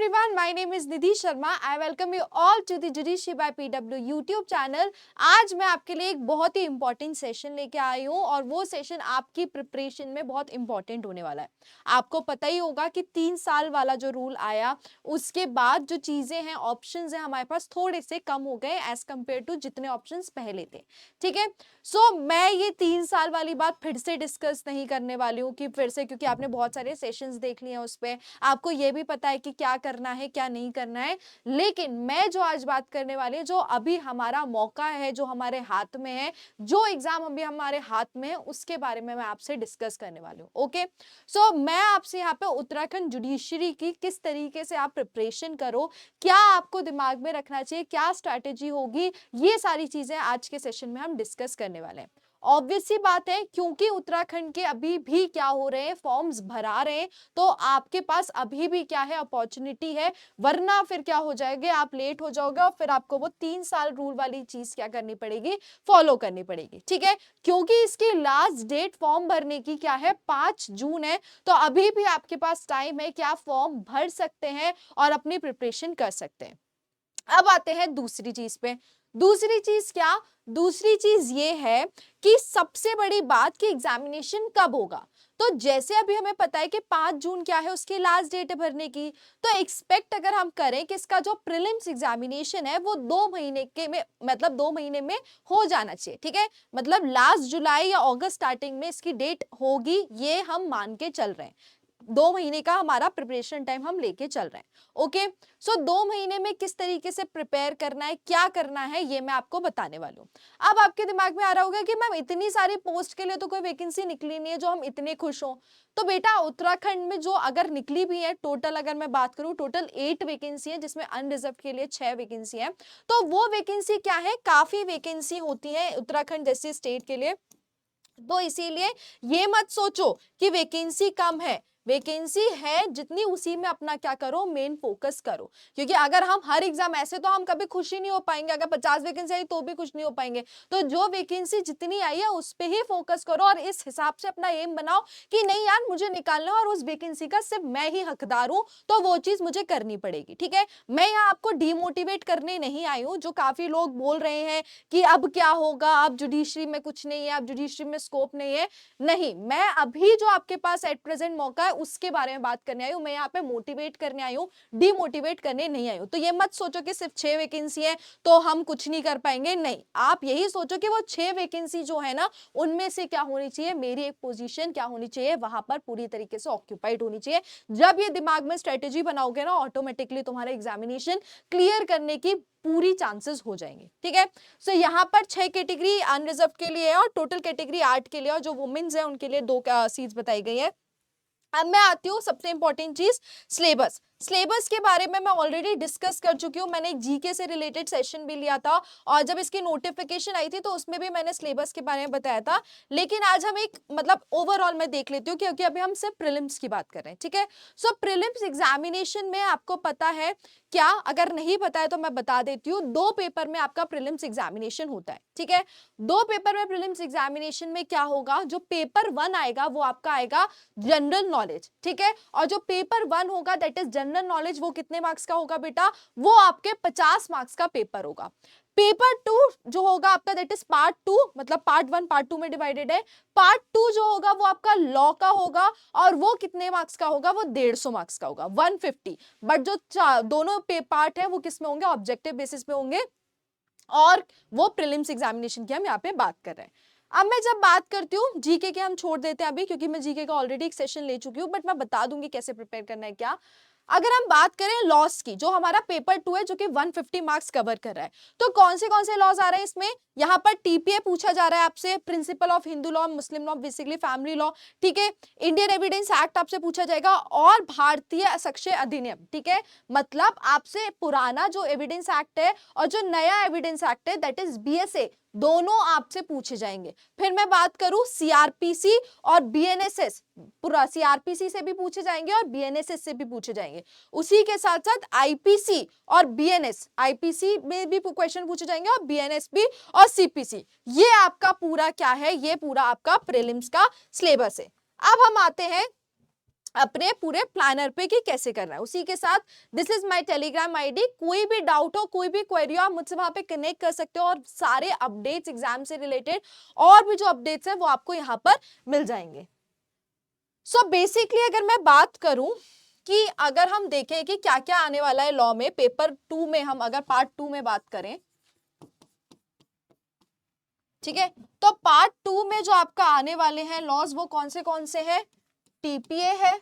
everyone, my name is Nidhi Sharma. I welcome you all to the Judiciary by PW YouTube channel. आज मैं आपके लिए एक बहुत ही इंपॉर्टेंट सेशन लेके आई हूँ और वो सेशन आपकी प्रिपरेशन में बहुत इंपॉर्टेंट होने वाला है. आपको पता ही होगा कि 3 साल वाला जो रूल आया उसके बाद जो चीजें हैं, ऑप्शंस हैं, हमारे पास थोड़े से कम हो गए एज कम्पेयर टू जितने ऑप्शंस पहले थे. ठीक है, सो मैं ये 3 साल वाली बात फिर से डिस्कस नहीं करने वाली हूँ कि फिर से, क्योंकि आपने बहुत सारे सेशंस देख लिए हैं उस पर, आपको ये भी पता है कि क्या करना है क्या नहीं करना है. लेकिन मैं जो आज बात करने वाली हूँ, जो अभी हमारा मौका है, जो हमारे हाथ में है, जो एग्जाम अभी हमारे हाथ में है, उसके बारे में मैं आपसे डिस्कस करने वाली हूँ. ओके, सो मैं आपसे यहाँ पे उत्तराखंड जुडिशरी की किस तरीके से आप प्रिपरेशन करो, क्या आपको दिमाग में रखना चाहिए, क्या स्ट्रैटेजी होगी, ये सारी चीजें आज के सेशन में हम डिस्कस करने वाले हैं. ऑब्वियस सी बात है, क्योंकि उत्तराखंड के अभी भी क्या हो रहे हैं, फॉर्म्स भरा रहे हैं, तो आपके पास अभी भी क्या है, अपॉर्चुनिटी है. वरना फिर क्या हो जाएगा, आप लेट हो जाओगे और फिर आपको वो 3 साल रूल वाली चीज क्या करनी पड़ेगी, फॉलो करनी पड़ेगी. ठीक है, क्योंकि इसकी लास्ट डेट फॉर्म भरने की क्या है, 5 जून है. तो अभी भी आपके पास टाइम है कि आप फॉर्म भर सकते हैं और अपनी प्रिपरेशन कर सकते हैं. अब आते हैं दूसरी चीज पे. दूसरी चीज क्या, दूसरी चीज ये है कि सबसे बड़ी बात कि एग्जामिनेशन कब होगा. तो जैसे अभी हमें पता है कि 5 जून क्या है, उसकी लास्ट डेट है भरने की, तो एक्सपेक्ट अगर हम करें कि इसका जो प्रीलिम्स एग्जामिनेशन है वो 2 महीने के में, मतलब 2 महीने में हो जाना चाहिए. ठीक है, मतलब लास्ट जुलाई या अगस्त स्टार्टिंग में इसकी डेट होगी, ये हम मान के चल रहे हैं. 2 महीने का हमारा प्रिपरेशन टाइम हम लेके चल रहे हैं. ओके, सो 2 महीने में किस तरीके से प्रिपेयर करना है, क्या करना है, ये मैं आपको बताने वाली हूँ. अब आपके दिमाग में आ रहा होगा कि मैम इतनी सारी पोस्ट के लिए तो कोई वैकेंसी निकली नहीं है जो हम इतने खुश हों. तो बेटा, उत्तराखंड में जो अगर निकली भी है, टोटल अगर मैं बात करूं, टोटल 8 वैकेंसी है, जिसमें अनरिजर्व के लिए 6 वैकेंसी है. तो वो वैकेंसी क्या है, काफी वैकेंसी होती है उत्तराखंड जैसे स्टेट के लिए. तो इसीलिए ये मत सोचो कि वैकेंसी कम है, वैकेंसी है जितनी उसी में अपना क्या करो, मेन फोकस करो. क्योंकि अगर हम हर एग्जाम, ऐसे तो हम कभी खुश ही नहीं हो पाएंगे, अगर 50 वैकेंसी आई तो भी खुश नहीं हो पाएंगे. तो जो वैकेंसी जितनी आई है उस पे ही फोकस करो और इस हिसाब से अपना एम बनाओ कि नहीं यार, मुझे निकालना है और उस वैकेंसी का सिर्फ मैं ही हकदार हूं, तो वो चीज मुझे करनी पड़ेगी. ठीक है, मैं यहाँ आपको डिमोटिवेट करने नहीं आई हूँ. जो काफी लोग बोल रहे हैं कि अब क्या होगा, अब जुडिशरी में कुछ नहीं है, अब जुडिशरी में स्कोप नहीं है, नहीं, मैं अभी जो आपके पास एट प्रेजेंट मौका है उसके बारे में बात करने आई हूं. मैं यहाँ पे मोटिवेट करने आई हूं, डिमोटिवेट करने नहीं आई हूं. तो ये मत सोचो कि सिर्फ 6 वैकेंसी है तो हम कुछ नहीं कर पाएंगे, नहीं. आप यही सोचो कि वो 6 वैकेंसी जो है ना, उनमें से क्या होनी चाहिए, मेरी एक पोजीशन क्या होनी चाहिए, वहां पर पूरी तरीके से ऑक्यूपाइड होनी चाहिए. जब ये दिमाग में स्ट्रेटेजी बनाओगे ना, ऑटोमेटिकली तुम्हारा एग्जामिनेशन क्लियर करने की पूरी चांसेस हो जाएंगे. ठीक है, सो यहाँ पर 6 कैटेगरी अनरिजर्व के लिए है और टोटल कैटेगरी 8 के लिए, और जो वुमेन्स है उनके लिए 2 सीट्स बताई गई है. अब मैं आती हूँ सबसे इंपॉर्टेंट चीज, सिलेबस. सिलेबस के बारे में मैं ऑलरेडी डिस्कस कर चुकी हूँ. मैंने एक जीके से रिलेटेड सेशन भी लिया था और जब इसकी नोटिफिकेशन आई थी तो उसमें भी मैंने सिलेबस के बारे में बताया था. लेकिन आज हम एक मतलब ओवरऑल में देख लेती हूँ, क्योंकि अभी हम सिर्फ प्रीलिम्स की बात कर रहे हैं. ठीक है, सो प्रीलिम्स एग्जामिनेशन में आपको पता है क्या, अगर नहीं पता है तो मैं बता देती हूँ, 2 पेपर में आपका प्रीलिम्स एग्जामिनेशन होता है. ठीक है, 2 पेपर में प्रीलिम्स एग्जामिनेशन में क्या होगा, जो पेपर 1 आएगा वो आपका आएगा जनरल नॉलेज. ठीक है, और जो पेपर 1 होगा दैट इज जनरल नॉलेज, वो कितने मार्क्स का होगा बेटा, वो आपके 50 मार्क्स का पेपर होगा. पेपर 2 जो होगा आपका दैट इज पार्ट 2, मतलब पार्ट 1 पार्ट 2 में डिवाइडेड है. पार्ट 2 जो होगा वो आपका लॉ का होगा और वो कितने मार्क्स का होगा, वो 150 मार्क्स का होगा, 150. बट जो दोनों पार्ट है वो किस में होंगे, ऑब्जेक्टिव बेसिस पे होंगे, और वो प्रीलिम्स एग्जामिनेशन की हम यहाँ पे बात कर रहे हैं. अब मैं जब बात करती हूँ जीके के, हम छोड़ देते हैं अभी क्योंकि मैं जीके का ऑलरेडी एक सेशन ले चुकी हूँ, बट मैं बता दूंगी कैसे प्रिपेयर करना है क्या. अगर हम बात करें लॉस की, जो हमारा पेपर 2 है जो कि 150 मार्क्स कवर कर रहा है, तो कौन से लॉज आ रहे हैं इसमें, यहाँ पर टीपीए पूछा जा रहा है आपसे, principle of Hindu law, Muslim law, basically family law. ठीक है, इंडियन एविडेंस एक्ट आपसे पूछा जाएगा और भारतीय साक्ष्य अधिनियम. ठीक है, मतलब आपसे पुराना जो एविडेंस एक्ट है और जो नया एविडेंस एक्ट है दैट इज बीएसए, दोनों आपसे पूछे जाएंगे. फिर मैं बात करूं सीआरपीसी और बीएनएसएस, पूरा सीआरपीसी से भी पूछे जाएंगे और बीएनएसएस से भी पूछे जाएंगे. उसी के साथ साथ आईपीसी और बीएनएस, आईपीसी में भी क्वेश्चन पूछे जाएंगे और बीएनएस भी और सीपीसी. ये आपका पूरा क्या है, ये पूरा आपका प्रीलिम्स का सिलेबस है. अब हम आते हैं अपने पूरे प्लानर पे कि कैसे करना है। उसी के साथ this is my Telegram ID, कोई भी डाउट हो, कोई भी क्वेरी हो, आप मुझसे वहां पे कनेक्ट कर सकते हो और सारे अपडेट्स एग्जाम से रिलेटेड और भी जो अपडेट्स है वो आपको यहाँ पर मिल जाएंगे। सो बेसिकली अगर मैं बात करूं कि अगर हम देखें कि क्या क्या आने वाला है लॉ में, पेपर 2 में हम अगर पार्ट 2 में बात करें, ठीक है, तो पार्ट 2 में जो आपका आने वाले हैं लॉज वो कौन से हैं? टीपीए है,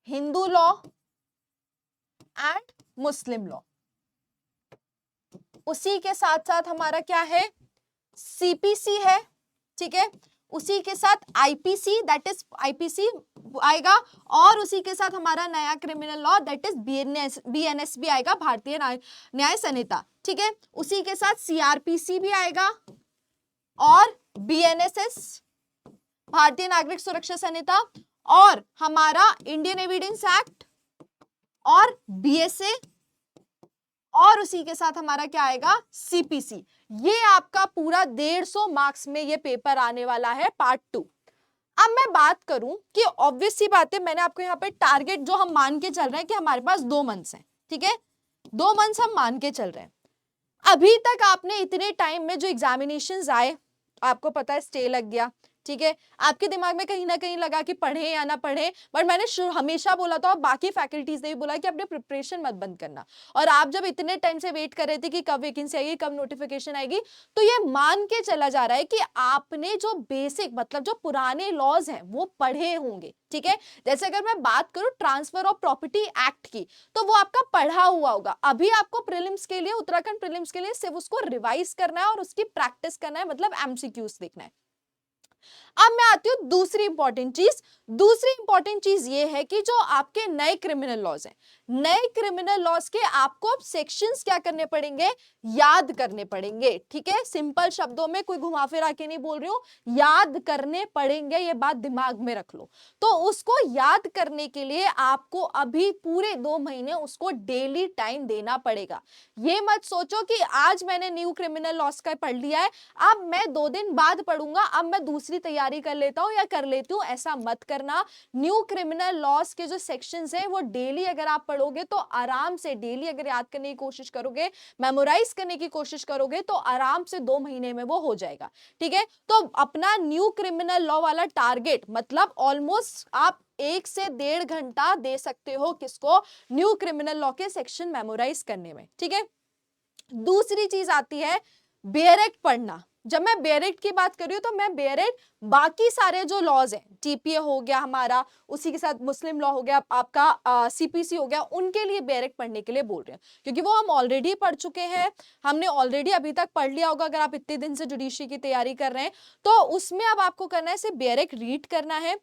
Hindu law and Muslim law. उसी के साथ साथ हमारा क्या है? सीपीसी है, ठीक है, उसी के साथ आईपीसी, दैट इज आईपीसी आएगा, और उसी के साथ हमारा नया criminal law that is BNS भी आएगा, भारतीय न्याय संहिता, ठीक है, उसी के साथ सीआरपीसी भी आएगा और बीएनएसएस, भारतीय नागरिक सुरक्षा संहिता, और हमारा इंडियन एविडेंस एक्ट और बीएसए, और उसी के साथ हमारा क्या आएगा? सीपीसी। ये आपका पूरा 150 मार्क्स में ये पेपर आने वाला है पार्ट 2। अब मैं बात करूं कि ऑब्वियस सी बात है, मैंने आपको यहाँ पे टारगेट जो हम मान के चल रहे हैं कि हमारे पास 2 मंथ्स हैं, ठीक है, 2 मंथ्स हम मान के चल रहे हैं। अभी तक आपने इतने टाइम में जो एग्जामिनेशंस आए, आपको पता है स्टे लग गया, ठीक है, आपके दिमाग में कहीं ना कहीं लगा कि पढ़े या ना पढ़े, बट मैंने हमेशा बोला था और बाकी फैकल्टीज ने भी बोला कि अपने प्रिपरेशन मत बंद करना। और आप जब इतने टाइम से वेट कर रहे थे कि कब वैकेंसी आएगी, कब नोटिफिकेशन आएगी, तो ये मान के चला जा रहा है कि आपने जो बेसिक मतलब जो पुराने लॉज हैं वो पढ़े होंगे, ठीक है। जैसे अगर मैं बात करूं ट्रांसफर ऑफ प्रॉपर्टी एक्ट की, तो वो आपका पढ़ा हुआ होगा। अभी आपको प्रीलिम्स के लिए, उत्तराखंड प्रीलिम्स के लिए सिर्फ उसको रिवाइज करना है और उसकी प्रैक्टिस करना है, मतलब एमसीक्यूज देखना है। अब मैं आती हूं दूसरी इंपॉर्टेंट चीज। दूसरी इंपॉर्टेंट चीज ये है कि जो आपके नए क्रिमिनल लॉज हैं, नए क्रिमिनल लॉज के आपको अब सेक्शंस क्या करने पड़ेंगे? याद करने पड़ेंगे, ठीक है, सिंपल शब्दों में, कोई घुमा फिरा के नहीं बोल रही हूं, याद करने पड़ेंगे, ये बात दिमाग में रख लो। तो उसको याद करने के लिए आपको अभी पूरे 2 महीने उसको डेली टाइम देना पड़ेगा। ये मत सोचो कि आज मैंने न्यू क्रिमिनल लॉज का पढ़ लिया है, अब मैं 2 दिन बाद पढ़ूंगा, अब मैं दूसरी तैयारी कर लेता हूं या कर लेती हूं, ऐसा मत करना। न्यू क्रिमिनल लॉज के जो सेक्शंस हैं वो डेली अगर आप पढ़ोगे तो आराम से, डेली अगर याद करने की कोशिश करोगे, मेमोराइज करने की कोशिश करोगे, तो आराम से 2 महीने में वो हो जाएगा, ठीक है। तो अपना न्यू क्रिमिनल लॉ वाला टारगेट, मतलब ऑलमोस्ट आप 1 से 1.5 घंटा दे सकते हो किसको? न्यू क्रिमिनल लॉ के सेक्शन मेमोराइज करने में, ठीक है। दूसरी चीज आती है बेयरेक्ट पढ़ना। जब मैं बेयरेक्ट की बात कर रही हूं तो मैं बेयरेक्ट बाकी सारे जो लॉज हैं, टीपीए हो गया हमारा, उसी के साथ मुस्लिम लॉ हो गया आपका, सीपीसी हो गया, उनके लिए बेयरेक्ट पढ़ने के लिए बोल रहे हैं, क्योंकि वो हम ऑलरेडी पढ़ चुके हैं, हमने ऑलरेडी अभी तक पढ़ लिया होगा। अगर आप इतने दिन से जुडिशरी की तैयारी कर रहे हैं तो उसमें अब आपको करना है सिर्फ बेयरेक्ट रीड करना है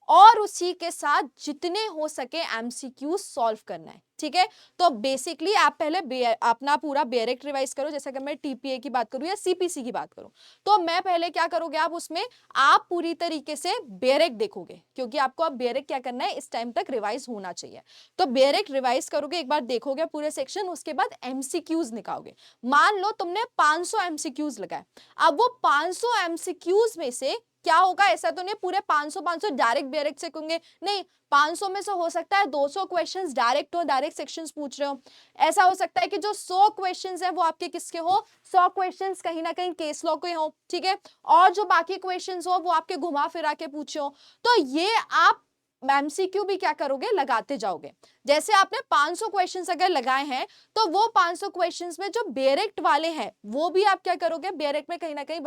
और उसी के साथ जितने हो सके एमसीक्यू सॉल्व करना है, ठीक है। तो बेसिकली आप पहले अपना पूरा बेयरेक्ट रिवाइज करो। जैसे अगर मैं टीपीए की बात करूं या सीपीसी की बात करूं, तो मैं पहले क्या करोगे, आप उसमें आप पूरी तरीके से बेयरेक्ट देखोगे, क्योंकि आपको अब बेयरेक्ट क्या करना है, इस टाइम तक रिवाइज होना चाहिए। तो बेयरेक्ट रिवाइज करोगे, एक बार देखोगे पूरे सेक्शन, उसके बाद एमसीक्यूज निकालोगे। मान लो तुमने 500 एमसीक्यूज लगाए, अब वो 500 एमसीक्यूज में से क्या होगा, ऐसा तो नहीं पूरे 500 डायरेक्ट बेयरेक्ट से कहोगे, नहीं, 500 में से हो सकता है 200 क्वेश्चंस डायरेक्ट हो, डायरेक्ट सेक्शंस पूछ रहे हो। ऐसा हो सकता है कि जो 100 क्वेश्चंस है वो आपके किसके हो, 100 क्वेश्चंस कहीं ना कहीं केस लॉ के हो, ठीक है, और जो बाकी क्वेश्चंस हो वो आपके घुमा फिरा के पूछे हो। तो ये आप एमसीक्यू भी क्या करोगे, लगाते जाओगे। जैसे आपने 500 क्वेश्चंस अगर लगाए हैं तो वो 500 क्वेश्चंस में जो बेयरेक्ट वाले हैं वो भी आप क्या करोगे, बेयरेक्ट में कहीं ना कहीं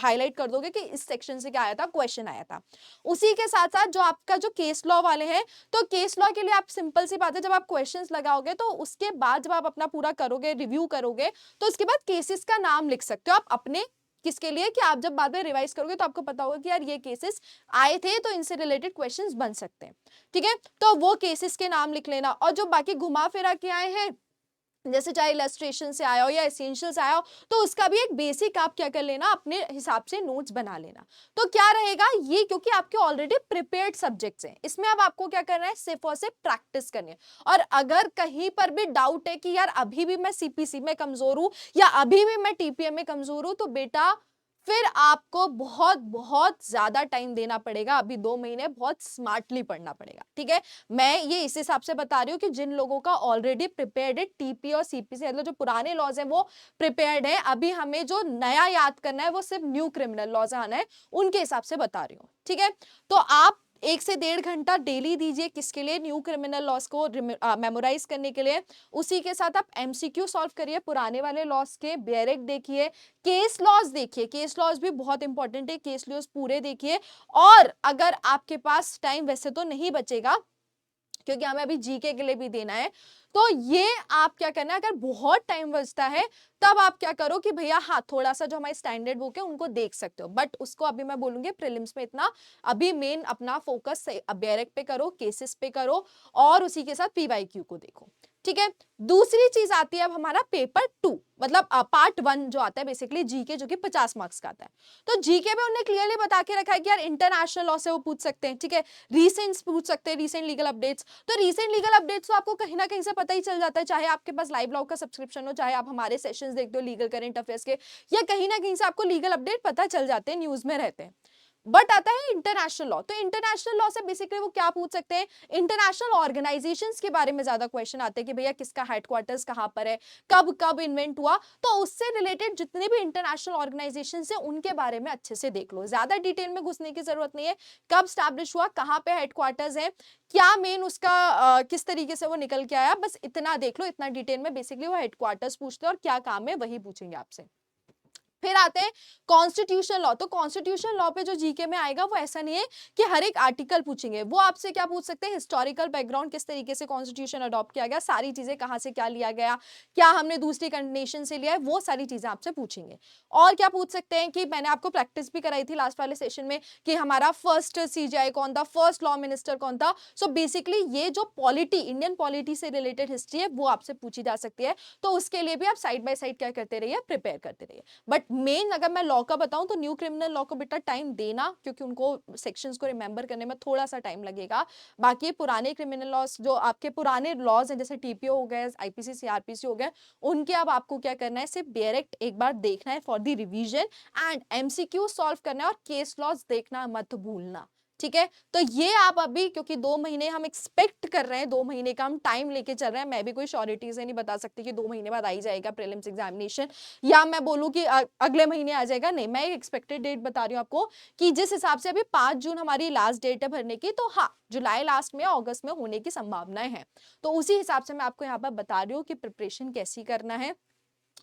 हाईलाइट कर दोगे कि इस सेक्शन से क्या आया था, क्वेश्चन आया था। उसी के साथ साथ जो आपका जो केस लॉ वाले हैं, तो केस लॉ के लिए आप सिंपल सी बात है, जब आप क्वेश्चंस लगाओगे तो उसके बाद जब आप अपना पूरा करोगे, रिव्यू करोगे, तो उसके बाद केसेस का नाम लिख सकते हो आप अपने, किसके लिए, कि आप जब बाद में रिवाइज करोगे तो आपको पता होगा कि यार ये केसेस आए थे तो इनसे रिलेटेड क्वेश्चंस बन सकते हैं, ठीक है। तो वो केसेस के नाम लिख लेना, और जो बाकी घुमा फिरा के आए हैं, जैसे चाहे इलस्ट्रेशन से आया हो या एसेंशियल से आया हो, तो उसका भी एक बेसिक आप क्या कर लेना, अपने हिसाब से नोट्स बना लेना। तो क्या रहेगा ये, क्योंकि आपके ऑलरेडी प्रिपेयर्ड सब्जेक्ट्स हैं, इसमें अब आपको क्या करना है, सिर्फ और सिर्फ प्रैक्टिस करनी है। और अगर कहीं पर भी डाउट है कि यार अभी भी मैं सीपीसी में कमजोर हूं या अभी भी मैं टीपीए में कमजोर हूं, तो बेटा फिर आपको बहुत बहुत ज्यादा टाइम देना पड़ेगा। अभी 2 महीने बहुत स्मार्टली पढ़ना पड़ेगा, ठीक है। मैं ये इस हिसाब से बता रही हूँ कि जिन लोगों का ऑलरेडी प्रिपेयर्ड है, टीपी और सीपीसी मतलब जो पुराने लॉज हैं वो प्रिपेयर्ड है, अभी हमें जो नया याद करना है वो सिर्फ न्यू क्रिमिनल लॉज आना है, उनके हिसाब से बता रही हूँ, ठीक है। तो आप 1 से 1.5 घंटा डेली दीजिए, किसके लिए? न्यू क्रिमिनल लॉस को मेमोराइज करने के लिए। उसी के साथ आप एमसीक्यू सॉल्व करिए पुराने वाले लॉस के, बेयरेक देखिए, केस लॉस देखिए, केस लॉस भी बहुत इंपॉर्टेंट है, केस लॉस पूरे देखिए। और अगर आपके पास टाइम वैसे तो नहीं बचेगा क्योंकि हमें अभी जीके के लिए भी देना है, तो ये आप क्या करना है, अगर बहुत टाइम बचता है तब आप क्या करो कि भैया हाँ थोड़ा सा जो हमारे स्टैंडर्ड बुक है उनको देख सकते हो, बट उसको अभी मैं बोलूंगी प्रीलिम्स में इतना, अभी मेन अपना फोकस बेयरेक पे करो, केसेस पे करो और उसी के साथ पीवाईक्यू को देखो, ठीक है। दूसरी चीज आती है अब हमारा पेपर 2 मतलब पार्ट 1 जो आता है बेसिकली जीके, जो कि 50 मार्क्स का आता है। तो जीके में उन्होंने क्लियरली बता के रखा है कि यार इंटरनेशनल लॉ से वो पूछ सकते हैं, ठीक है, रीसेंट पूछ सकते हैं, रीसेंट लीगल अपडेट्स। तो रीसेंट लीगल अपडेट्स तो आपको कहीं ना कहीं से पता ही चल जाता है, चाहे आपके पास लाइव लॉग का सब्सक्रिप्शन हो, चाहे आप हमारे सेशंस देखते हो लीगल करंट अफेयर्स के, या कहीं ना कहीं से आपको लीगल अपडेट पता चल जाते हैं, न्यूज में रहते हैं। बट आता है इंटरनेशनल लॉ, तो इंटरनेशनल लॉ से बेसिकली वो क्या पूछ सकते हैं, इंटरनेशनल ऑर्गेनाइजेशंस के बारे में ज्यादा क्वेश्चन आते हैं कि भैया किसका हेडक्वार्टर्स कहां पर है, कब कब इन्वेंट हुआ, तो उससे रिलेटेड जितने भी इंटरनेशनल ऑर्गेनाइजेशंस हैं उनके बारे में अच्छे से देख लो, ज्यादा डिटेल में घुसने की जरूरत नहीं है। कब स्टैब्लिश हुआ, कहां पे हेडक्वार्टर्स है, क्या मेन उसका किस तरीके से वो निकल के आया, बस इतना देख लो, इतना डिटेल में बेसिकली वो हेडक्वार्टर्स पूछते हैं और क्या काम है वही पूछेंगे आपसे। फिर आते हैं कॉन्स्टिट्यूशन लॉ, तो कॉन्स्टिट्यूशन लॉ पे जो जीके में आएगा वो ऐसा नहीं है कि हर एक आर्टिकल पूछेंगे, वो आपसे क्या पूछ सकते हैं, हिस्टोरिकल बैकग्राउंड, किस तरीके से कॉन्स्टिट्यूशन अडॉप्ट किया गया, सारी चीजें कहां से क्या लिया गया, क्या हमने दूसरी नेशन से लिया है, वो सारी चीजें आपसे पूछेंगे। और क्या पूछ सकते हैं कि मैंने आपको प्रैक्टिस भी कराई थी लास्ट वाले सेशन में कि हमारा फर्स्ट सीजीआई कौन था, फर्स्ट लॉ मिनिस्टर कौन था। सो बेसिकली ये जो पॉलिटी, इंडियन पॉलिटी से रिलेटेड हिस्ट्री है वो आपसे पूछी जा सकती है, तो उसके लिए भी आप साइड बाय साइड क्या करते रहिए, प्रिपेयर करते रहिए। बट मेन अगर मैं लॉ का बताऊं तो न्यू क्रिमिनल लॉ को बेटा टाइम देना, क्योंकि उनको सेक्शंस को रिमेंबर करने में थोड़ा सा टाइम लगेगा। बाकी पुराने क्रिमिनल लॉस जो आपके पुराने लॉज हैं, जैसे टीपीओ हो गए, आईपीसी सीआरपीसी हो गए, उनके अब आपको क्या करना है, सिर्फ डायरेक्ट एक बार देखना है for the revision, and MCQ solve करना है और केस लॉज देखना मत भूलना, ठीक है। तो ये आप अभी, क्योंकि 2 महीने हम एक्सपेक्ट कर रहे हैं, 2 महीने का हम टाइम लेके चल रहे हैं, मैं भी कोई श्योरिटी से नहीं बता सकती कि 2 महीने बाद आ ही जाएगा प्रीलिम्स एग्जामिनेशन, या मैं बोलूं कि अगले महीने आ जाएगा, नहीं, मैं एक्सपेक्टेड डेट बता रही हूँ आपको कि जिस हिसाब से अभी 5 जून हमारी लास्ट डेट है भरने की, तो हाँ जुलाई लास्ट में, अगस्त में होने की संभावनाएं हैं। तो उसी हिसाब से मैं आपको यहाँ पर बता रही हूँ कि प्रिपरेशन कैसी करना है,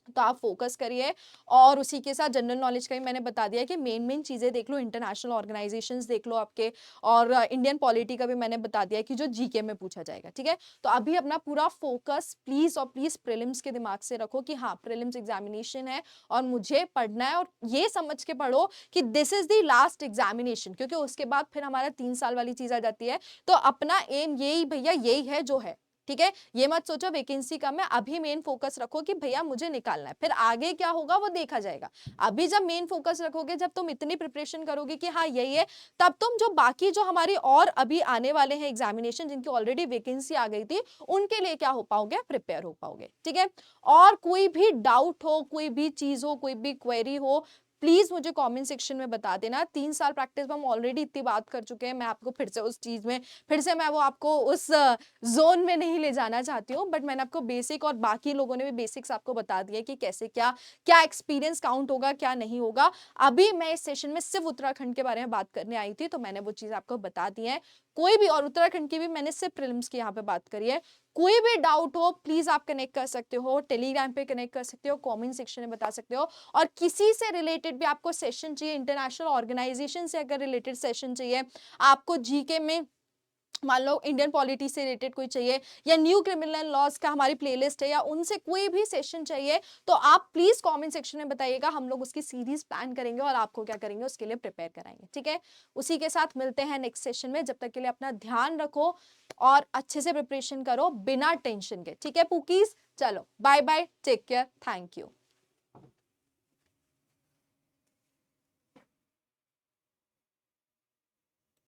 तो आप फोकस करिए। और उसी के साथ जनरल नॉलेज का भी मैंने बता दिया कि मेन मेन चीजें देख लो, इंटरनेशनल ऑर्गेनाइजेशंस देख लो आपके, और इंडियन पॉलिटी का भी मैंने बता दिया कि जो जीके में पूछा जाएगा, ठीक है। तो अभी अपना पूरा फोकस प्लीज और प्लीज प्रीलिम्स के दिमाग से रखो कि हाँ प्रीलिम्स एग्जामिनेशन है और मुझे पढ़ना है, और ये समझ के पढ़ो कि this is the last examination, क्योंकि उसके बाद फिर हमारा 3 साल वाली चीज आ जाती है। तो अपना एम यही भैया, यही है जो है, ठीक है। ये मत सोचो वैकेंसी कम है, अभी मेन फोकस रखो कि भैया मुझे निकालना है, फिर आगे क्या होगा वो देखा जाएगा। अभी जब मेन फोकस रखोगे, जब तुम इतनी प्रिपरेशन करोगे कि हाँ यही है, तब तुम जो बाकी जो हमारी और अभी आने वाले हैं एग्जामिनेशन जिनकी ऑलरेडी वैकेंसी आ गई थी, उनके लिए क्या हो पाओगे, प्रिपेयर हो पाओगे, ठीक है। और कोई भी डाउट हो, कोई भी चीज हो, कोई भी क्वेरी हो, प्लीज मुझे कमेंट सेक्शन में बता देना। 3 साल प्रैक्टिस में हम ऑलरेडी इतनी बात कर चुके हैं, मैं आपको फिर से उस चीज में, फिर से मैं वो आपको उस जोन में नहीं ले जाना चाहती हूँ, बट मैंने आपको बेसिक, और बाकी लोगों ने भी बेसिक्स आपको बता दिया कि कैसे क्या क्या एक्सपीरियंस काउंट होगा, क्या नहीं होगा। अभी मैं इस सेशन में सिर्फ उत्तराखंड के बारे में बात करने आई थी, तो मैंने वो चीज आपको बता दी है। कोई भी, और उत्तराखंड की भी मैंने सिर्फ प्रीलिम्स की यहाँ पे बात करी है। कोई भी डाउट हो प्लीज आप कनेक्ट कर सकते हो, टेलीग्राम पे कनेक्ट कर सकते हो, कमेंट सेक्शन में बता सकते हो। और किसी से रिलेटेड भी आपको सेशन चाहिए, इंटरनेशनल ऑर्गेनाइजेशन से अगर रिलेटेड सेशन चाहिए, आपको जीके में मान लो इंडियन पॉलिटी से रिलेटेड कोई चाहिए, या न्यू क्रिमिनल लॉज का हमारी प्लेलिस्ट है, या उनसे कोई भी सेशन चाहिए, तो आप प्लीज कमेंट सेक्शन में बताइएगा, हम लोग उसकी सीरीज प्लान करेंगे और आपको क्या करेंगे, उसके लिए प्रिपेयर कराएंगे, ठीक है। उसी के साथ मिलते हैं नेक्स्ट सेशन में, जब तक के लिए अपना ध्यान रखो और अच्छे से प्रिपरेशन करो बिना टेंशन के, ठीक है पूकीज। चलो bye bye, take care, thank you.